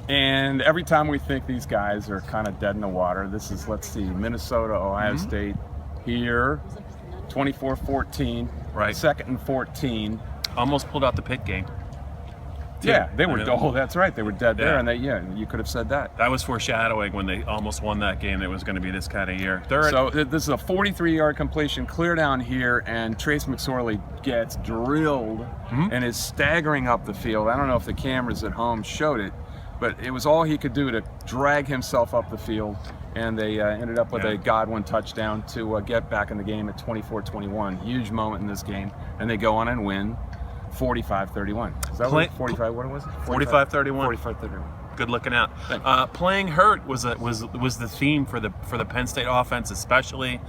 And every time we think these guys are kind of dead in the water, this is, let's see, Minnesota, Ohio State here, 24-14, right. 2nd and 14. Almost pulled out the Pitt game. Yeah, they were. Oh, that's right. They were dead there, and you could have said that. That was foreshadowing when they almost won that game. It was going to be this kind of year. So this is a 43-yard completion, clear down here, and Trace McSorley gets drilled and is staggering up the field. I don't know if the cameras at home showed it, but it was all he could do to drag himself up the field, and they ended up with a Godwin touchdown to get back in the game at 24-21. Huge moment in this game, and they go on and win 45-31. Is that 45? What was it? 45-31. 45-31. Good looking out. Playing hurt was the theme for the Penn State offense, especially.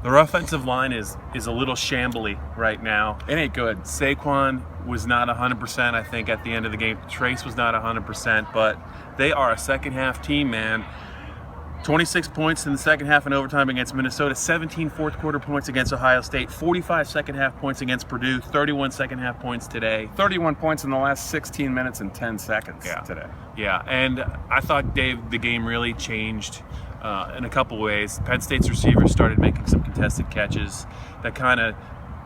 Their offensive line is a little shambly right now. It ain't good. Saquon was not 100%, I think, at the end of the game. Trace was not 100%, but they are a second half team, man. 26 points in the second half in overtime against Minnesota, 17 fourth quarter points against Ohio State, 45 second half points against Purdue, 31 second half points today. 31 points in the last 16 minutes and 10 seconds today. Yeah, and I thought, Dave, the game really changed in a couple ways. Penn State's receivers started making some contested catches that kind of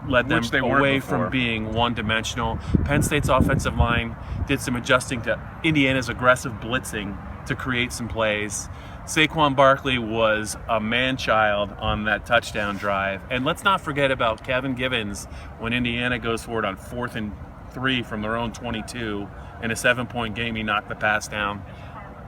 led them away from being one-dimensional. Penn State's offensive line did some adjusting to Indiana's aggressive blitzing to create some plays. Saquon Barkley was a man-child on that touchdown drive. And let's not forget about Kevin Givens when Indiana goes forward on 4th and 3 from their own 22. In a 7-point game, he knocked the pass down.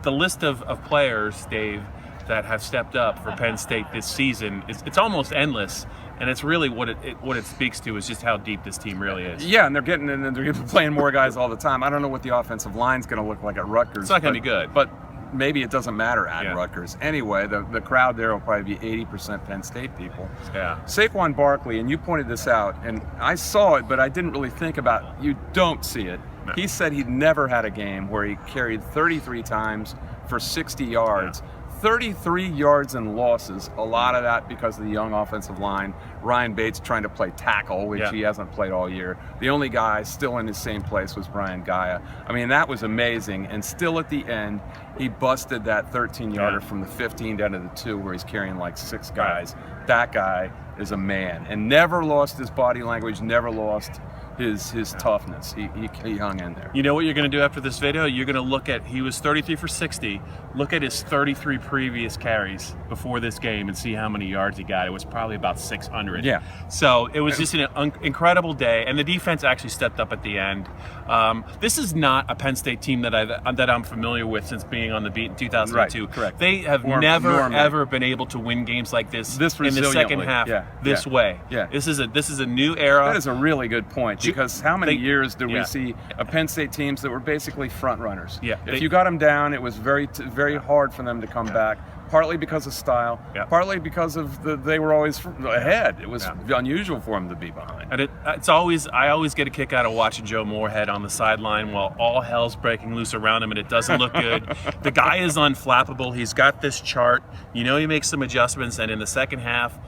The list of players, Dave, that have stepped up for Penn State this season, it's almost endless. And it's really what it speaks to is just how deep this team really is. Yeah, and they're playing more guys all the time. I don't know what the offensive line's going to look like at Rutgers. It's not going to be good. But maybe it doesn't matter at Rutgers. Anyway, the crowd there will probably be 80% Penn State people. Yeah. Saquon Barkley, and you pointed this out, and I saw it, but I didn't really think about it. You don't see it. No. He said he'd never had a game where he carried 33 times for 60 yards. Yeah. 33 yards and losses, a lot of that because of the young offensive line. Ryan Bates trying to play tackle, which he hasn't played all year. The only guy still in his same place was Brian Gaia. I mean, that was amazing. And still at the end, he busted that 13-yarder from the 15 down to the 2 where he's carrying like 6 guys. Right. That guy is a man and never lost his body language, never lost his toughness. He hung in there. You know what you're going to do after this video? You're going to look at, he was 33 for 60. Look at his 33 previous carries before this game and see how many yards he got. It was probably about 600. Yeah. So it was just an incredible day, and the defense actually stepped up at the end. This is not a Penn State team that I'm familiar with since being on the beat in 2002. Right, correct. They have never ever been able to win games like this in the second half this way. Yeah. This is a new era. That is a really good point. Because how many years did we see Penn State teams that were basically front runners? Yeah, if you got them down, it was very hard for them to come back. Partly because of style, partly because of they were always ahead. It was unusual for them to be behind. And I always get a kick out of watching Joe Moorhead on the sideline while all hell's breaking loose around him, and it doesn't look good. The guy is unflappable. He's got this chart. You know, he makes some adjustments, and in the second half,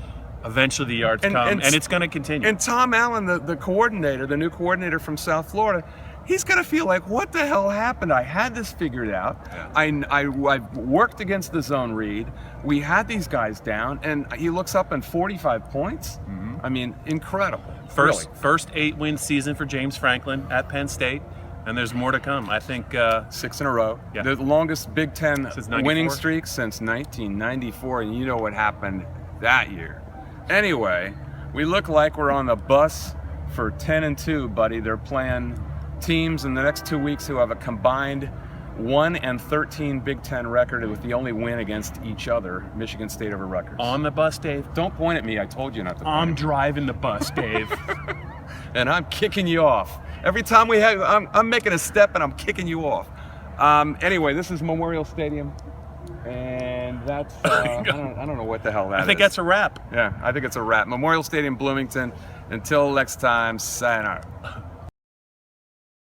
eventually the yards come, and it's going to continue. And Tom Allen, the coordinator, the new coordinator from South Florida, he's going to feel like, what the hell happened? I had this figured out. Yeah. I worked against the zone read. We had these guys down, and he looks up and 45 points. Mm-hmm. I mean, incredible. First 8-win season for James Franklin at Penn State. And there's more to come. I think 6 in a row. Yeah. The longest Big Ten winning streak since 1994, and you know what happened that year. Anyway, we look like we're on the bus for 10-2, buddy. They're playing teams in the next 2 weeks who have a combined 1-13 Big Ten record with the only win against each other, Michigan State over Rutgers. On the bus, Dave. Don't point at me. I told you not to point I'm driving the bus, Dave. And I'm kicking you off. Every time we have, I'm making a step and I'm kicking you off. Anyway, this is Memorial Stadium. And that's, I don't know what the hell that is. I think that's a wrap. Yeah, I think it's a wrap. Memorial Stadium, Bloomington. Until next time, sayonara.